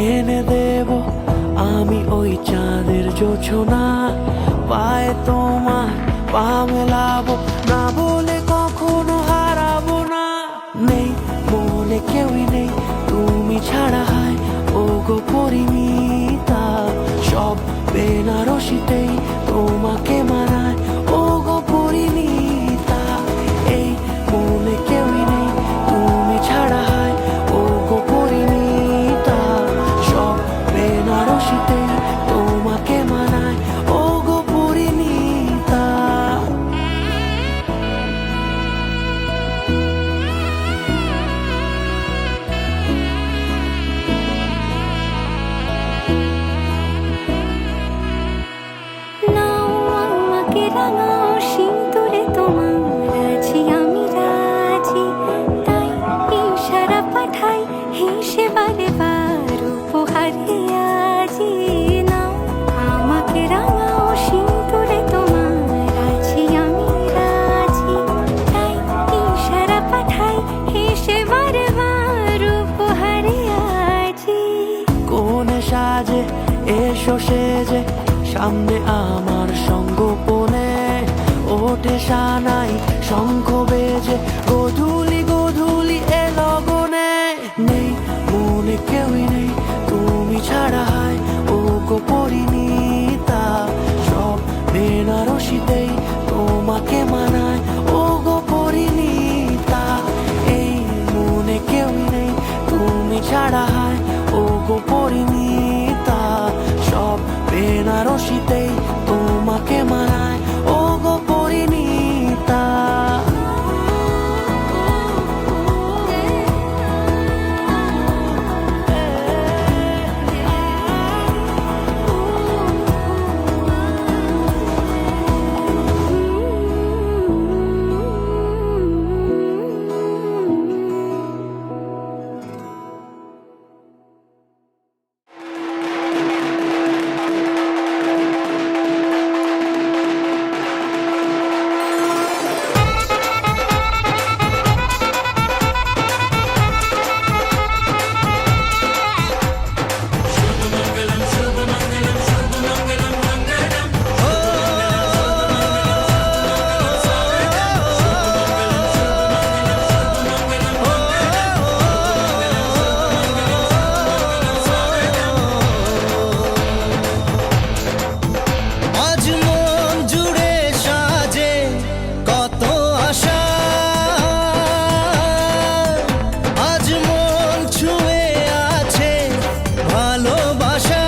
এনে দেব আমি ওই চাঁদের জোছনা, পায়ে তোমার পা মেলাবো, না বলে কখনো হারাবো না। নেই মনে কেউই নেই তুমি ছাড়া, হায় ও গো পরিমিতা, সব বেনারসিতেই তোমাকে মানায় ও গো পরিমিতা। এই মনে কেউই নেই তুমি ছাড়া, হায় ও গো পরিমিতা, সব বেনারসিতেই তোমাকে মানায় ও গো পরিমিতা। নাও আমাকে রাঙাও সিঁদুরে তোমার আছি আমি রাজি, তাই ইশারা পাঠাই হেসে বারে বার উপহারে আজি। নাও আমাকে রাঙাও সিঁদুরে তোমার আছি আমি রাজি, তাই ইশারা পাঠাই হেসে বারে বার উপহারে আজি। কোনে সাজে এসো সেজে সামনে আমার সঙ্গোপনে, ওঠে সানাই শঙ্খ বেজে গধূলি গধূলি এ লগনে। নেই মনে কেউই নেই তুমি ছাড়া, হায় ও গো পরিণীতা, সব বেনারসিতেই তোমাকে মানায় ও গো পরিণীতা। এই মনে কেউই নেই তুমি ছাড়া, হায় ও গো পরিণীতা, সব বেনারসিতেই তোমাকে মানায় ও গো পরিণীতা। আজ মন জুড়ে সাজে কত আশা, আজ মন ছুঁয়ে আছে ভালোবাসা।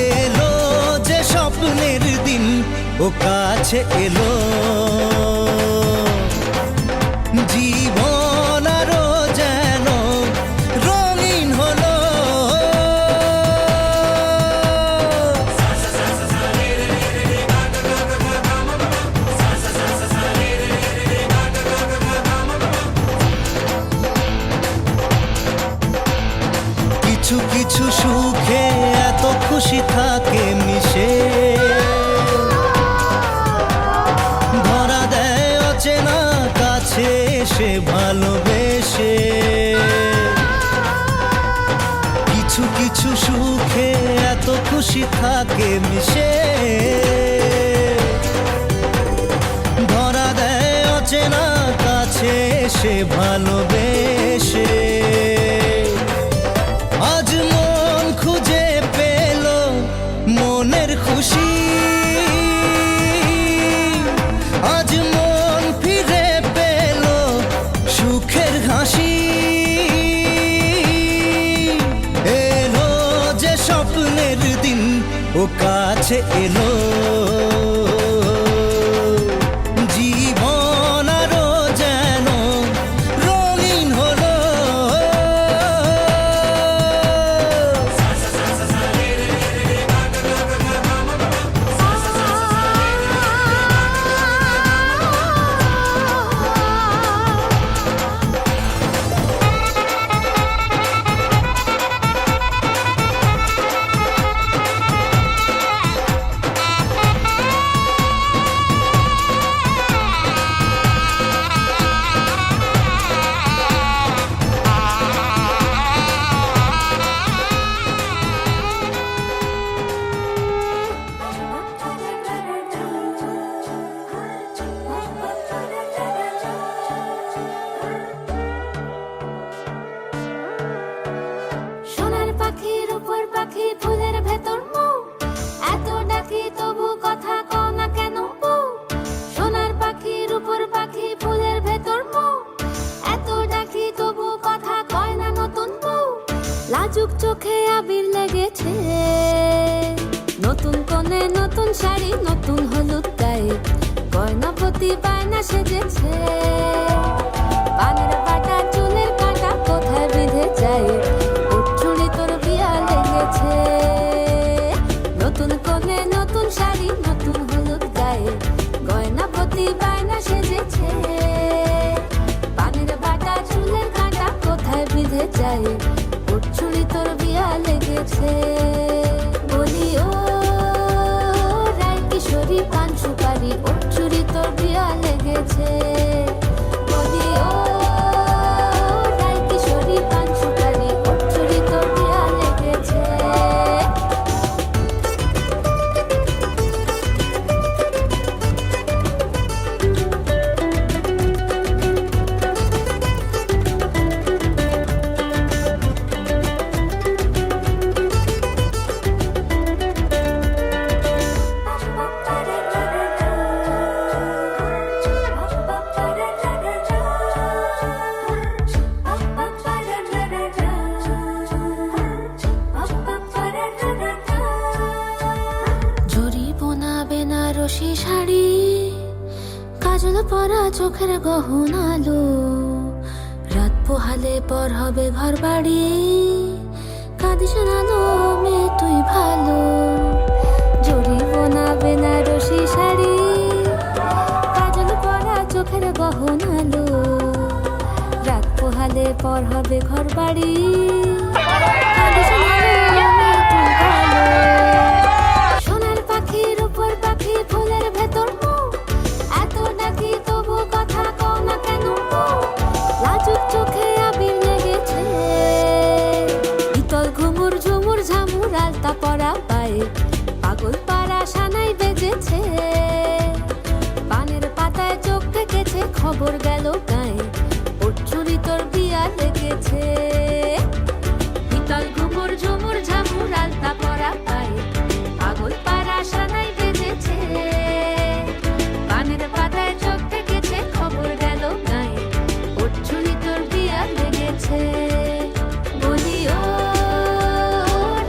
এলো যে স্বপ্নের দিন ও কাছে এলো, জীবন আরো যেন রঙিন হলো। কিছু কিছু সুখে এত খুশি থাকে মিশে, ধরা দেয় অচেনা কাছে এসে ভালোবেসে। কিছু কিছু সুখে এত খুশি থাকে মিশে, ধরা দেয় অচেনা কাছে এসে ভালোবেসে। আজ মন খুঁজে পেল মনের খুশি, আজ মন ফিরে পেল সুখের হাসি। এলো যে স্বপ্নের দিন ও কাছে এলো, জীবন আরো যেন রঙিন হলো। লাজুক চোখে আবির লেগেছে, নতুন কোণে নতুন শাড়ি নতুন হলুদ গায়ে, গয়নাপতি বায়না সেজেছে। পানের বাটা চুলের কাঁটা কোথায় বেঁধে যায়, উঠছুড়ি তোর বিয়া লেগেছে। নতুন কোণে নতুন শাড়ি নতুন হলুদ গায়ে, গয়নাপতি বায়না সেজেছে। পানের বাটা চুলের কাঁটা কোথায় বেঁধে যায়, উঠছুড়ি তোর বিয়া লেগেছে। বলি ও রায় কিশোরী পান সুপারি, উঠছুড়ি তোর বিয়া লেগেছে। বলি ও রায় কিশোরী পান সুপারি, উঠছুড়ি তোর বিয়া লেগেছে। জরি বোনা বেনারসি শাড়ি, কাজল পরা চোখের গহনালো, রাত পোহালে পর হবে ঘর বাড়ি, কাঁদিস না লো মেয়ে তুই ভালো। জরি বোনা বেনারসি শাড়ি, কাজল পরা চোখের গহনালো, রাত পোহালে পর হবে ঘর বাড়ি, কাঁদিস না লো মেয়ে তুই ভালো। সোনার পাখির উপর পাখি ফুলের ভেতর মুখ, এত নাকি তবু কথা কও না কেন? লাজুক চোখে আবির লেগেছে, ইতল ঘুমুর ঝুমুর ঝামুর আলতা পরা পায়ে, পাগল পাড়া সানাই বেজেছে। পানের পাতায় চোখ থেকেছে, খবর গেল গায়ে, উঠছুড়ি তোর বিয়া লেগেছে। ইতল ঘুমুর ঝুমুর ঝামুর আলতা পরা পায়ে, পাগল পাড়া সানাই বেজেছে। পানের পাতায় চোখ থেকেছে, খবর গেল গায়ে, উঠছুড়ি তোর বিয়া লেগেছে। বলি ও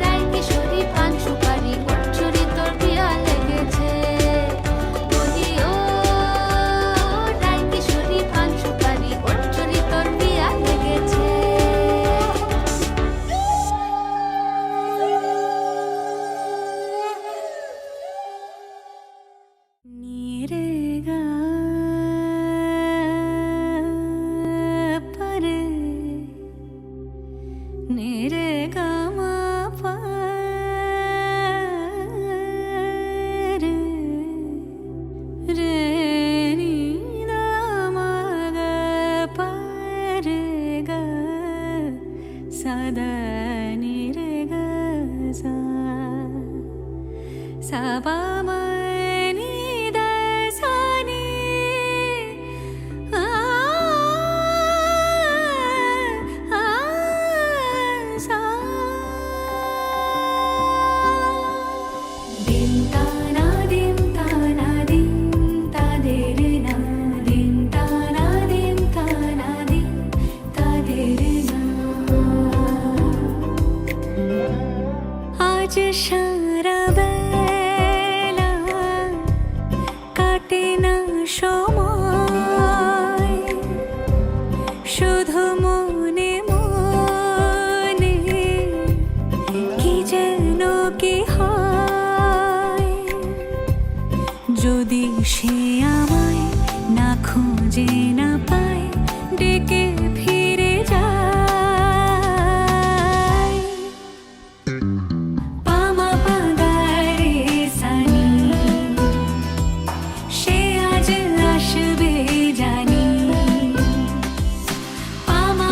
রায় কিশোরী পান সুপারি, উঠছুড়ি তোর বিয়া লেগেছে। বলি ও রায় কিশোরী পান সুপারি, উঠছুড়ি তোর বিয়া লেগেছে। নিরেগা পরে নিরেগা মা পরে রে নি না মা গা পরে গা সদা নিরেগা সা সাবা মনি দসানি আ আ সা দিন তানা দিন তানা দিন তাদের না, দিন তানা দিন তানা দিন তাদের না। আজ সারা বেলা কাটে না সময়, শুধু মনে মনে কি যেন কি হয়। যদি সে আমায় না খুঁজে না পায়, ডেকে ফিরে যায়। পামা পাগারে সানি, সে আজ আসবে জানি। পামা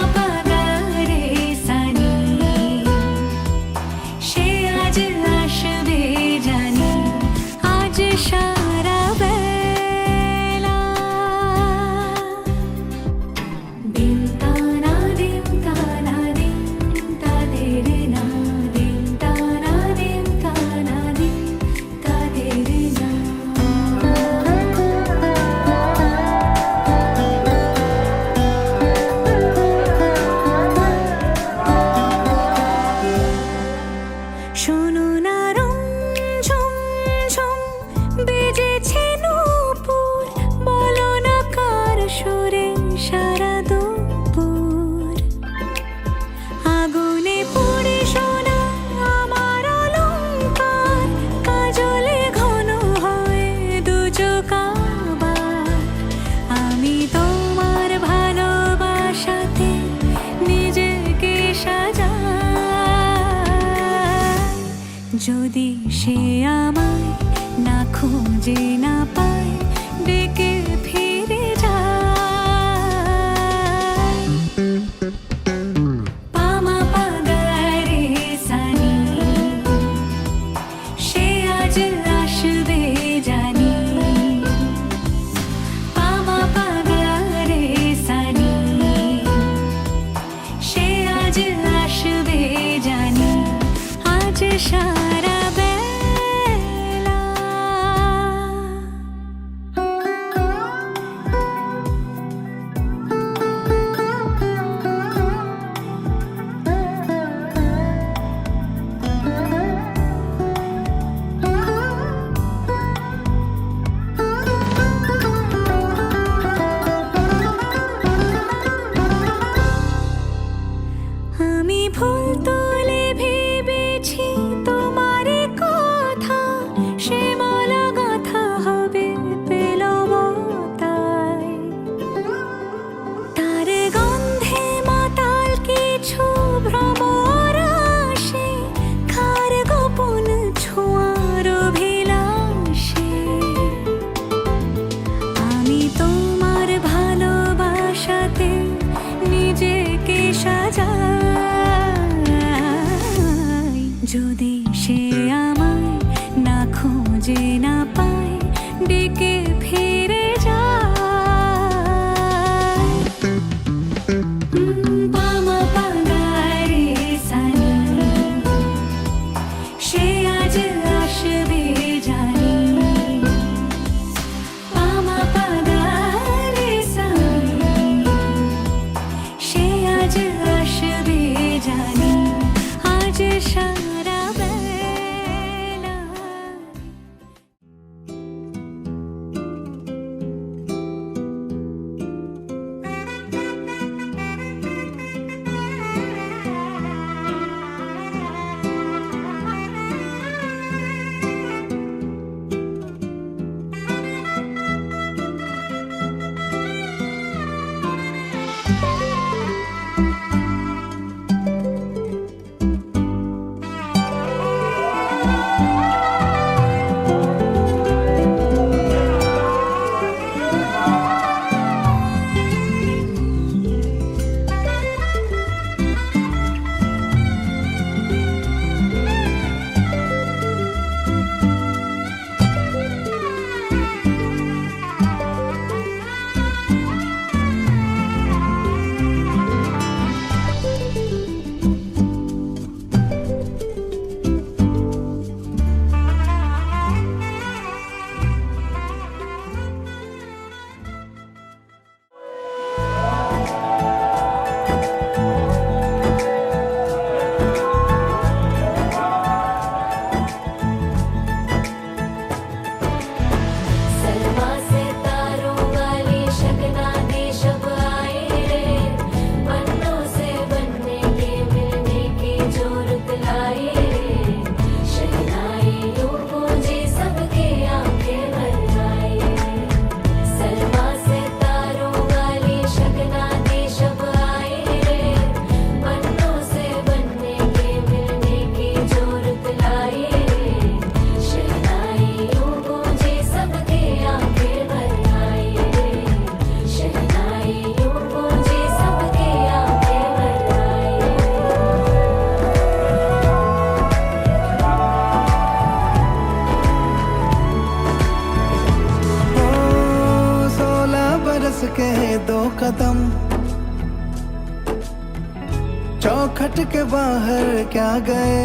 खट के बाहर क्या गए,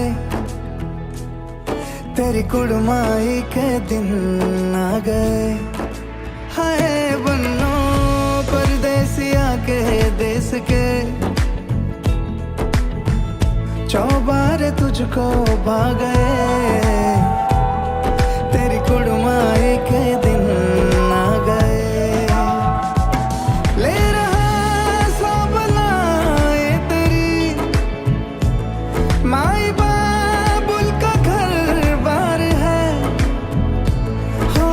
तेरी कुड़माई के दिन आ गए। हाय बन्नो परदेसिया के देश के, चौबारे तुझको भा गए, तेरी कुड़माई के दिन आ गए। ले रहा सब लाए तेरी माई बाबुल का घर बार है, हो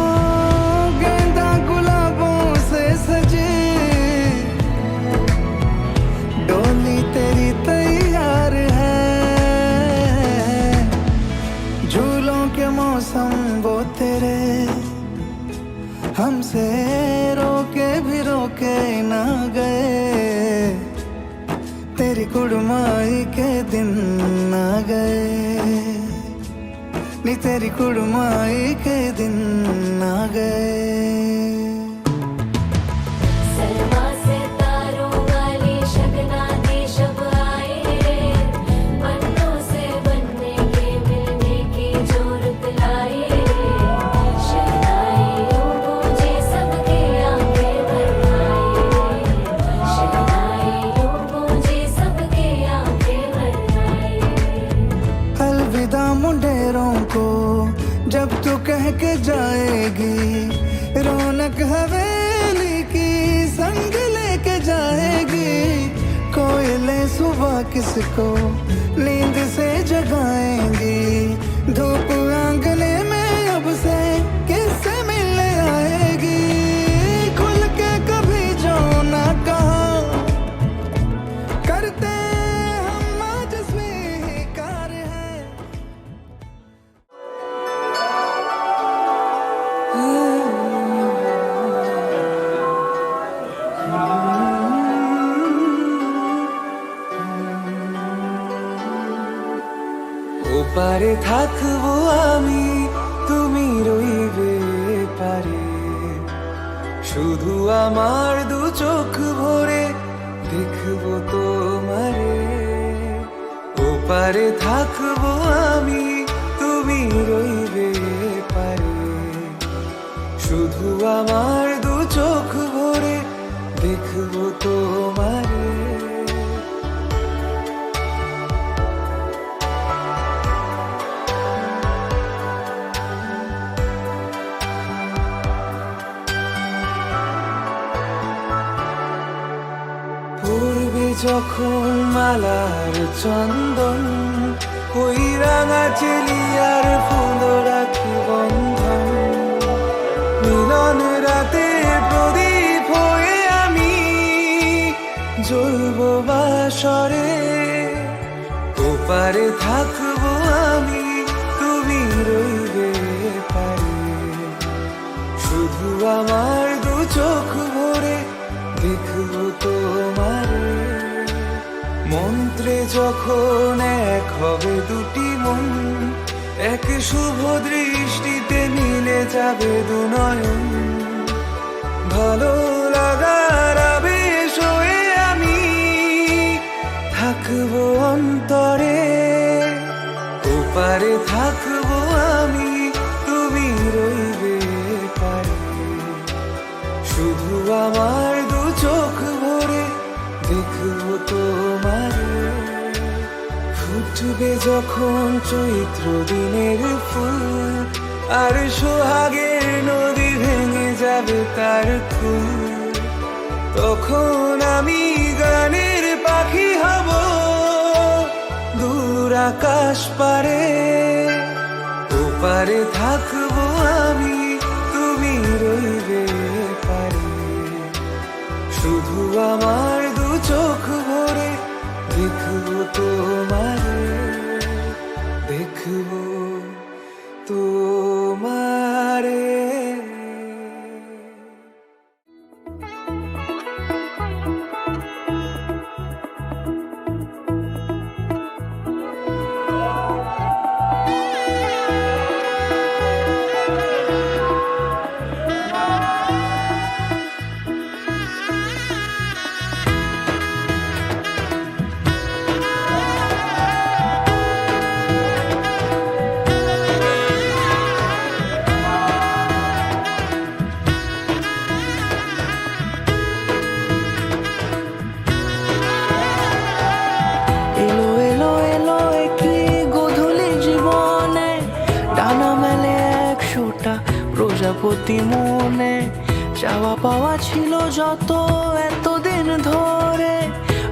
गेंदा गुलाबों से सजे डोली तेरी तैयार है। झूलों के मौसम वो तेरे, हमसे रोके भी रोके ना गए, तेरी कुड़माई के दिन आ गए, नी तेरी कुड़माई के दिन आ गए। सलमा से तारों वाली शगना दी शब आए रे, बन्नों से बनने के मिलने की जोरत लाए रे। शहनाइयों गूंजे सबके आंखें भर आए रे, शहनाइयों गूंजे सबके आंखें भर आए रे। अलविदा मुंडेरों को जब तू कह के जाएगी, रौनक हवेली की संग लेके जाएगी। कोयले सुबह किसको नींद से जगाएंगी, धूप आंगने में अब से किससे मिलने आएगी। खुल के कभी जो ना कहा करते हम आज स्वीकार है। ওপারে থাকবো আমি, তুমি রইবে পারে, শুধু আমার দু চোখ ভরে দেখবো তোমারে। ওপারে থাকবো আমি, তুমি রইবে পারে, শুধু আমার দু চোখ ভরে দেখবো তোমারে। পূর্বে যখন মালার চন্দন, ওই রাঙা চেলিয়ার ফুল রাখি বন্ধন, মিলন রাতে প্রদীপ হয়ে আমি জ্বলবো বাসরে। ওপারে থাকবো আমি, তুমি রইবে পারে, শুধু আমার দু চোখ ভরে দেখবো তোমারে। মন্ত্রে যখন এক হবে দুটি মন, এক শুভ দৃষ্টিতে মিলে যাবে দু নয়ন। ভালো লাগার আবেশ হয়ে আমি থাকবো অন্তরে। ওপারে থাকবো আমি, তুমি রইবে পারে, শুধু আমার দু চোখ ভরে দেখবো তোমারে। ফুটবে যখন চৈত্র দিনের ফুল, আর সোহাগের নদী ভেঙে যাবে তার কুল, তখন আমি গানের পাখি হব দূর আকাশ পারে। ওপারে থাকবো আমি, তুমি রইবে পারে, শুধু আমার দু চোখ ভরে দেখবো তোমারে, দেখবো তোমারে। প্রজাপতি মনে চাওয়া পাওয়া ছিল যত এতদিন ধরে,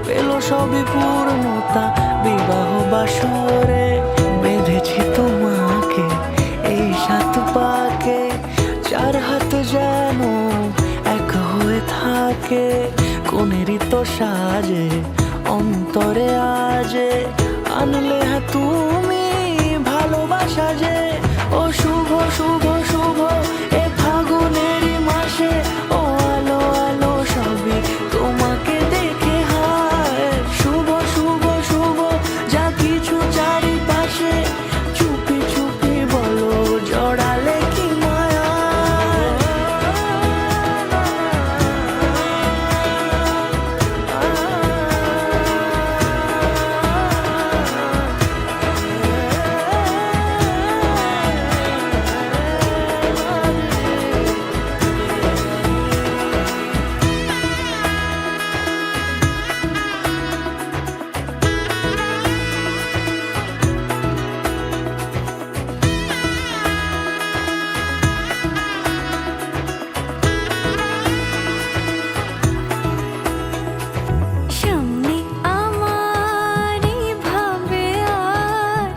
পেল সবই পূর্ণতা বিবাহ বাসরে। বেঁধেছি তোমাকে এই সাত পাকে, চার হাত যেন এক হয়ে থাকে। কোনেরই তো সাজে অন্তরে আজে, আনলে হ্যাঁ তুমি ভালোবাসা যে। ও শুভ শুভ শুভ এ ফাগুনেরই মাসে, ও আলো আলো সবই তোমাকে দেখে হায়। শুভ শুভ শুভ যা কিছু চারিপাশে, চুপি চুপি বলো জড়ালে কি মায়া। সামনে আমার ভাবে আর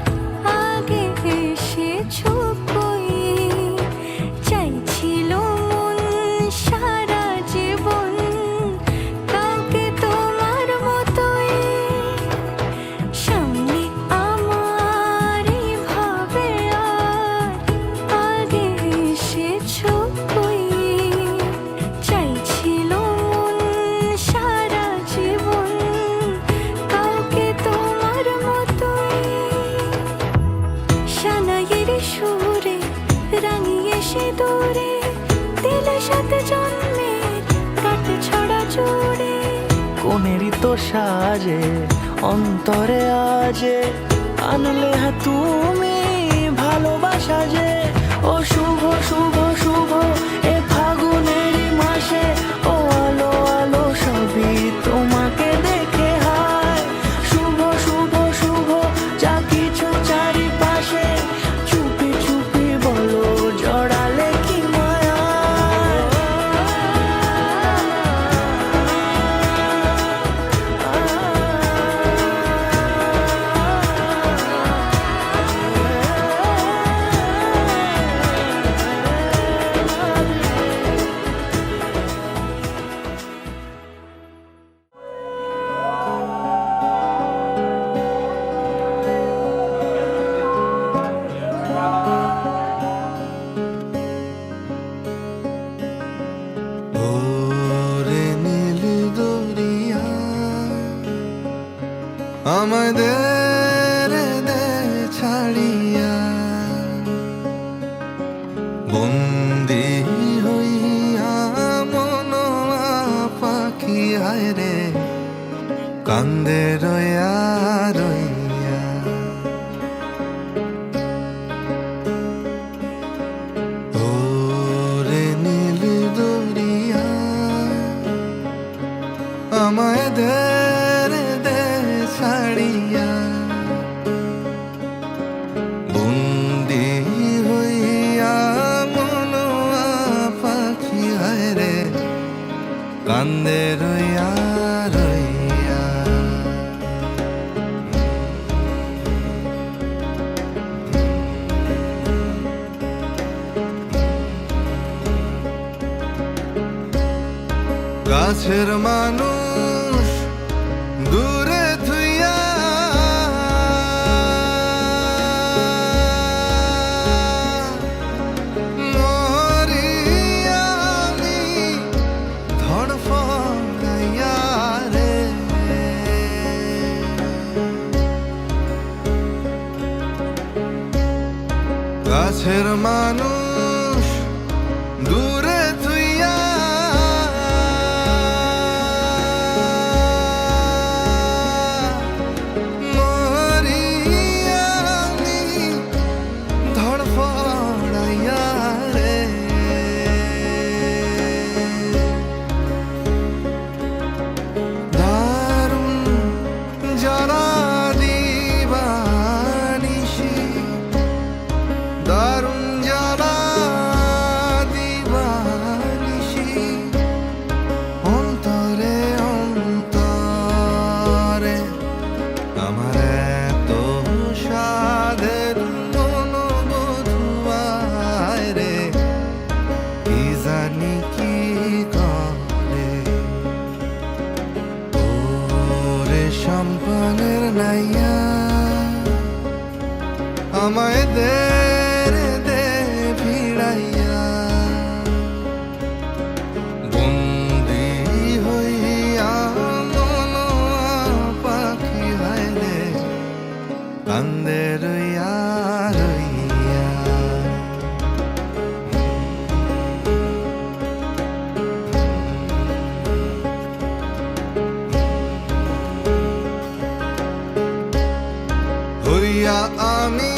আগে এসেছো কই, চাইছিল মন সারা জীবন কাউকে তোমার মতোই। সামনে আমার ভাবে আর আগে এসেছো কই, চাইছিল মন সারা জীবন কাউকে তোমার মতোই। সানাইয়ের সুরে রাঙিয়ে সে দূরে, দিলে সাথে জন্মের কাট ছড়া জোড়ে। কোনেরই তো সাজে অন্তরে আজে, আনলে হ্যাঁ তুমি ভালোবাসা যে। ও শুভ শুভ শুভ এ ফাগুনেরই মাসে, ও আলো আলো সবই তোমাকে দেখে হায়। শুভ শুভ শুভ যা কিছু চারিপাশে, চুপি চুপি বলো জড়ালে কি মায়া। ওরে নীল দরিয়া আমায় দে রে দে ছাড়িয়া, বন্দি হইয়া মনোয়া পাখি হায় রে কান্দে রইয়া রইয়া। ওরে নীল দরিয়া আমায় দে রে দে ছাড়িয়া, বন্দি হইয়া মনোয়া পাখি হায় রে কান্দে রইয়া রইয়া। কাছের মানুষ দূরে থুইয়া, মরি আমি ধড়ফড়াইয়া রে। কাছের মানুষ দূরে থুইয়া, মরি আমি ধড়ফড়াইয়া রে। দারুণ যারা দিবানিশি, দারুণ যারা সম্পানের নাইয়া আমায় দে রে দে ভিড়াইয়া বন্দি হইয়া মন পাখি হাইলে কান্দে রইয়া রইয়া হইয়া আমি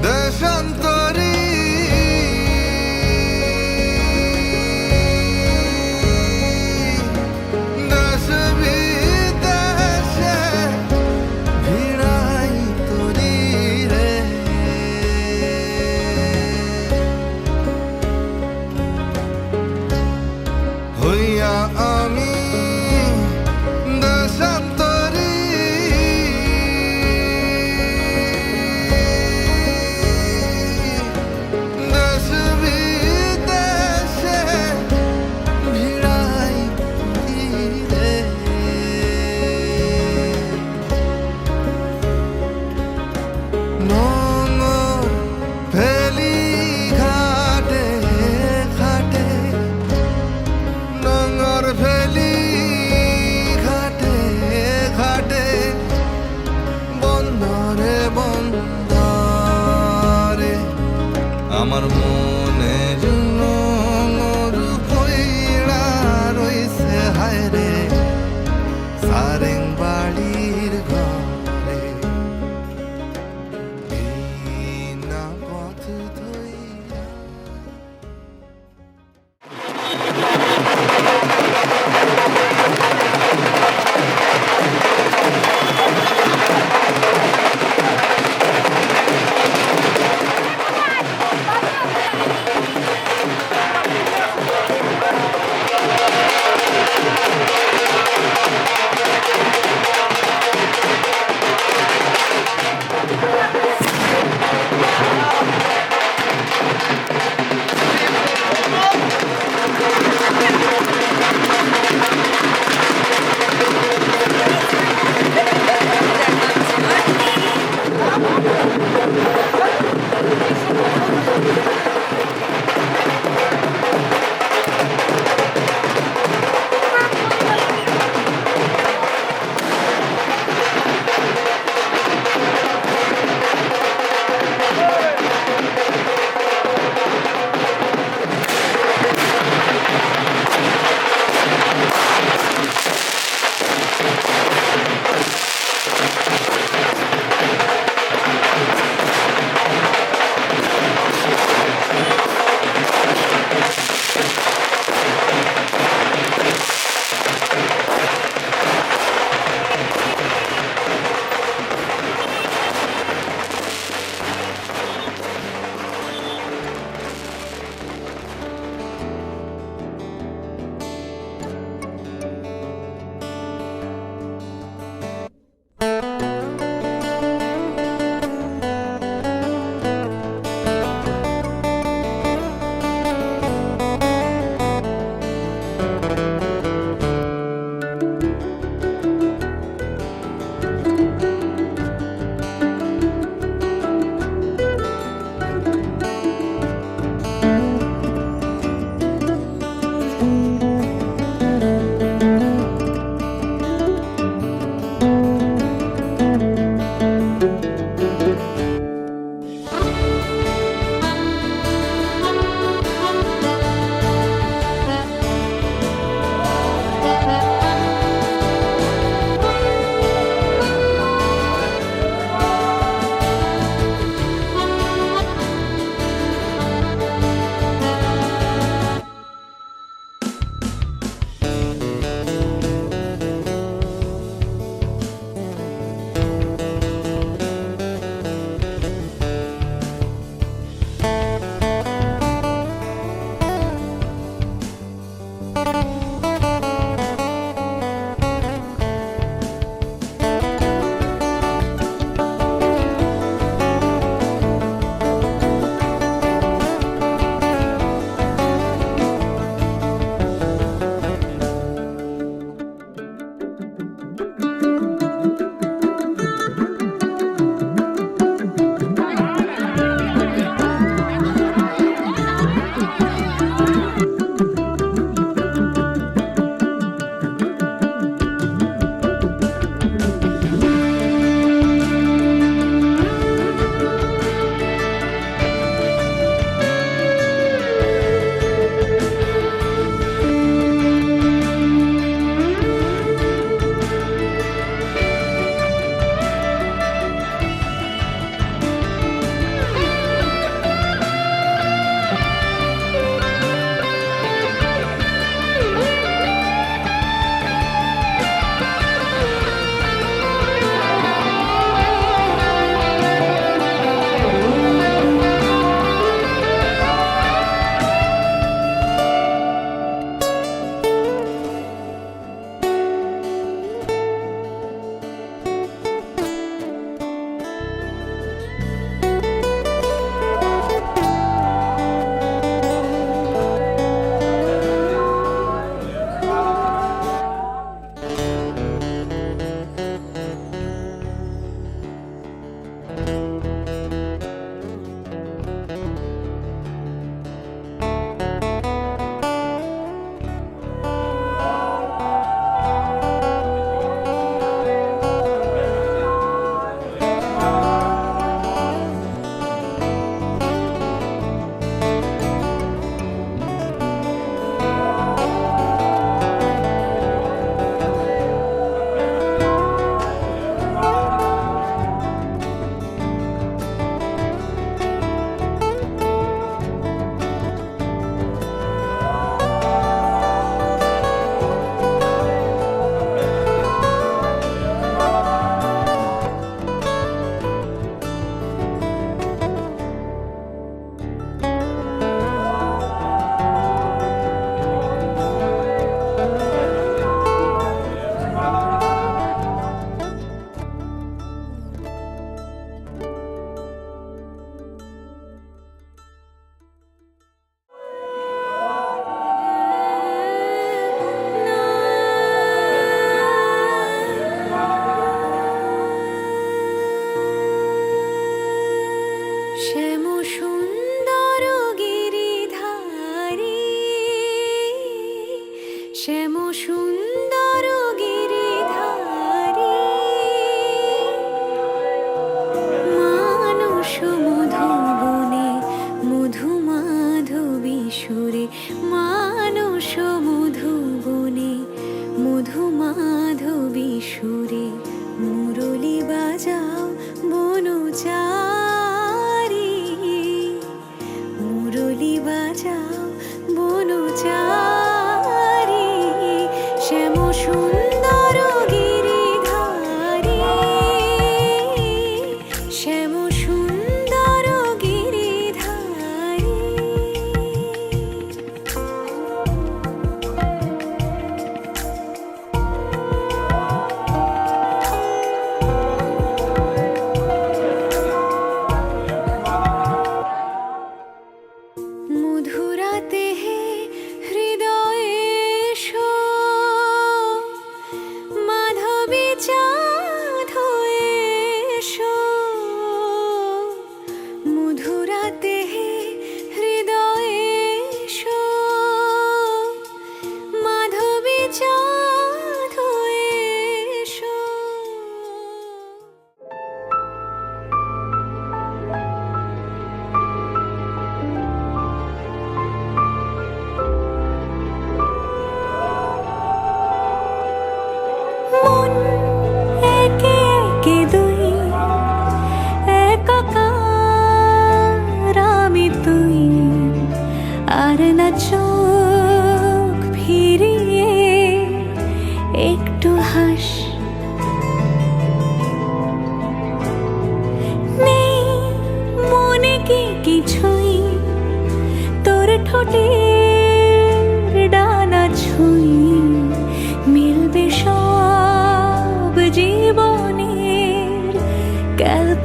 দেশান্তরী দেশ বিদেশে ভিড়াই তরি রে হইয়া আমি দেশান্তরী দেশ বিদেশে ভিড়াই রে নোংর ফেলি ঘাটে ঘাটে নোংর ফেলি ঘাটে ঘাটে বন্দরে বন্দরে আমার মনের নোংর কইরা রইছে হায় রে সারেং বাড়ির ঘরে এই না পথ ধইয়া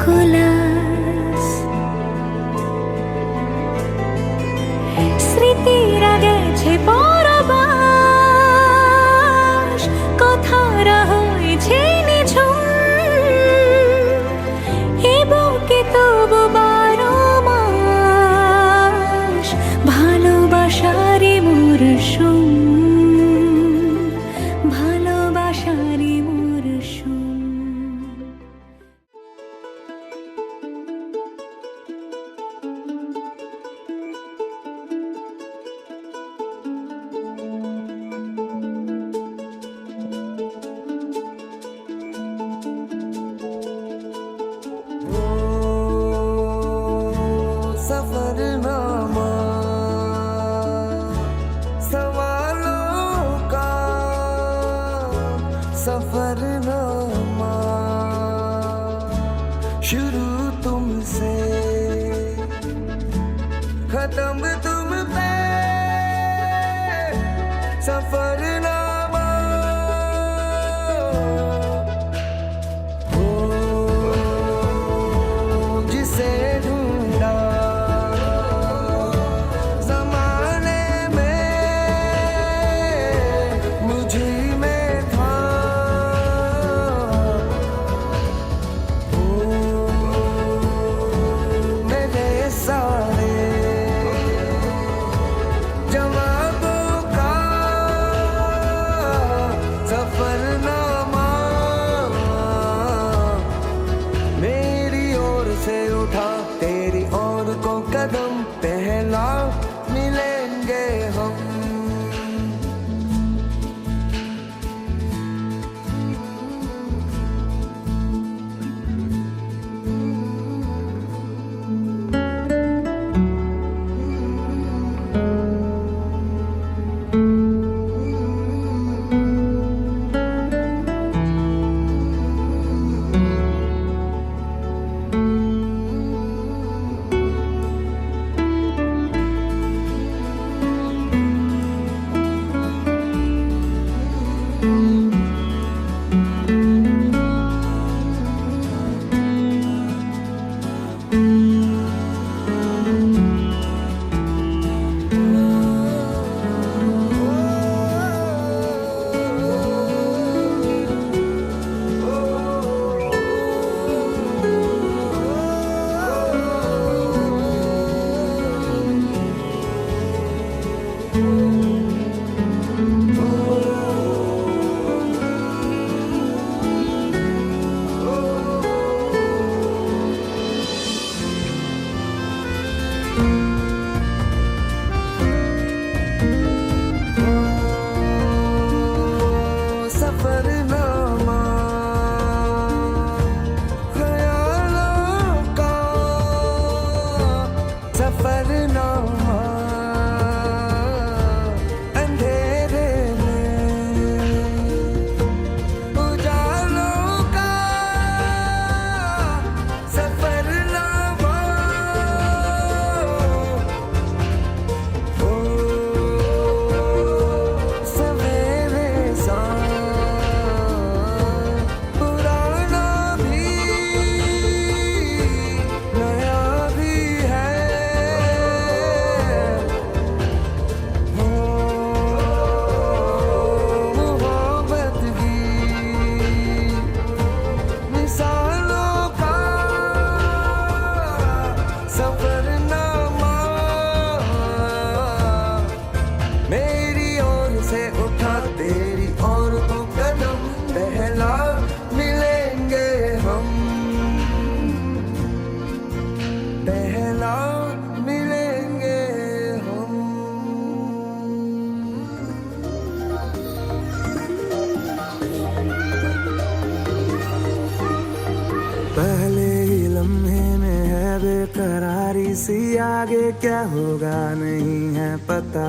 কুলাস স্মৃতিরা গেছে পরবাস কথারা হয়েছে নিঝুম এ বুকে তবু 12 মাস ভালোবাসারই মরশুম ভালোবাসারই মরশুম सफरनामा सवालों का सफरनामा शुरू तुमसे खत्म तुम पे सफरनामा जिसे ढूंढा ज़माने में मुझे में था मेरे सारे जवाबों का सफरनामा मेरी ओर से उठा तेरी ओर को कदम पहला मिलेंगे हम सफरनामा ख्यालों का सफरनामा अंधेरे में उजालों का सफरनामा सवेरे सा पुराना भी नया भी है मोहब्बत की मिसालों का सफरनामा मेरी ओर से उठा तेरी ओर को कदम पहला मिलेंगे हम पहला मिलेंगे हम पहले ही लम्हे में है बेकरारी सी आगे क्या होगा नहीं है पता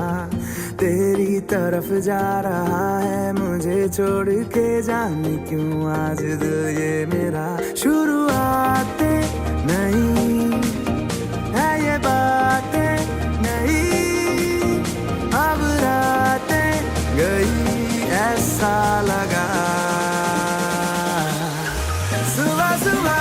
तेरी तरफ जा रहा है मुझे छोड़ के जाने क्यों आज दिल ये मेरा शुरुआतें नहीं है ये बातें नहीं अब रातें गई ऐसा लगा सुबह सुबह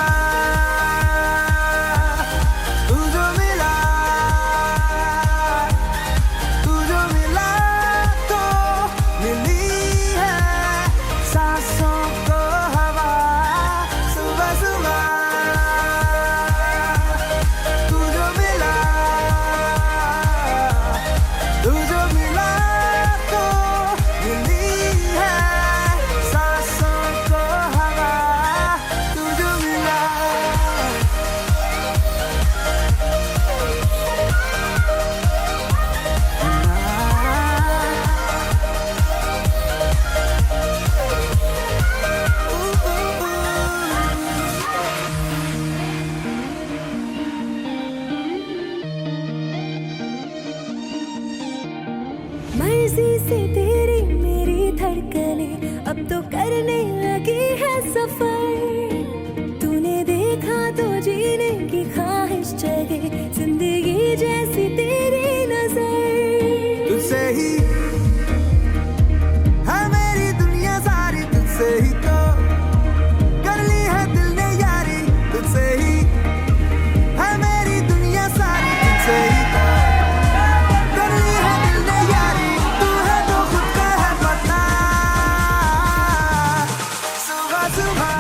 सफर तूने देखा तो जीने की ख्वाहिश जगे जिंदगी जैसी तेरी नजर तुझसे ही है मेरी दुनिया सारी, तुझसे ही तो कर ली है दिल ने यारी, तुझसे ही है मेरी दुनिया सारी, तुझसे ही तो कर ली है दिल ने यारी, तू है तो खुद का है पता। सुबह सुबह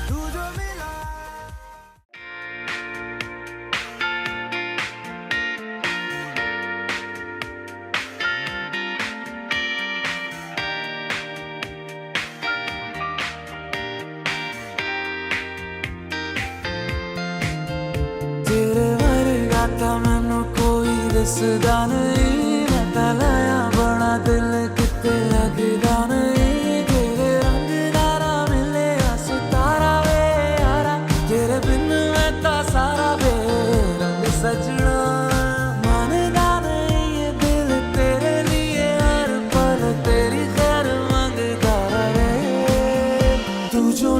तू जो मिला तेरे वर्गा था मैनू कोई दसदा नहीं, मैं तां लाया बड़ा दिल किते लगदा नहीं, तेरे रंग नारा मिले सितारा वे यारा, तेरे बिन मैं तां सारा बेरंग सजना, मानदा नहीं ये दिल तेरे लिए हर पल तेरी खैर मंगदा रहे, तू जो